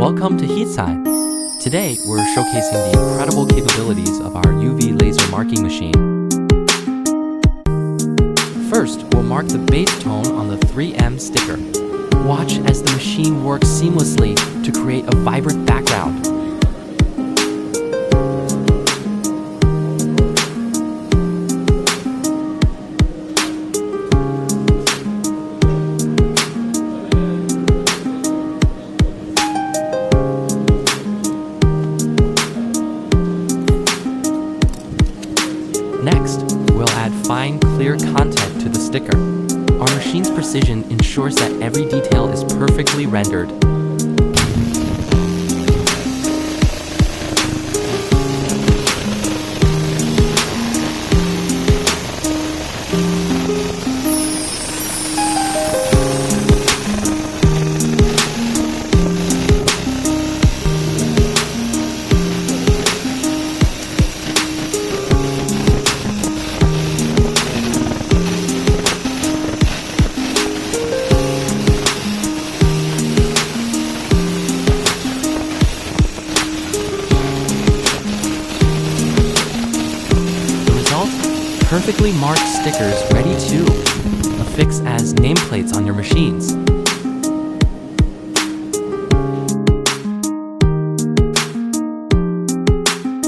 Welcome to HeatSign. Today, we're showcasing the incredible capabilities of our UV laser marking machine. First, we'll mark the base tone on the 3M sticker. Watch as the machine works seamlessly to create a vibrant background. Next, we'll add fine, clear content to the sticker. Our machine's precision ensures that every detail is perfectly rendered. Perfectly marked stickers ready to affix as nameplates on your machines.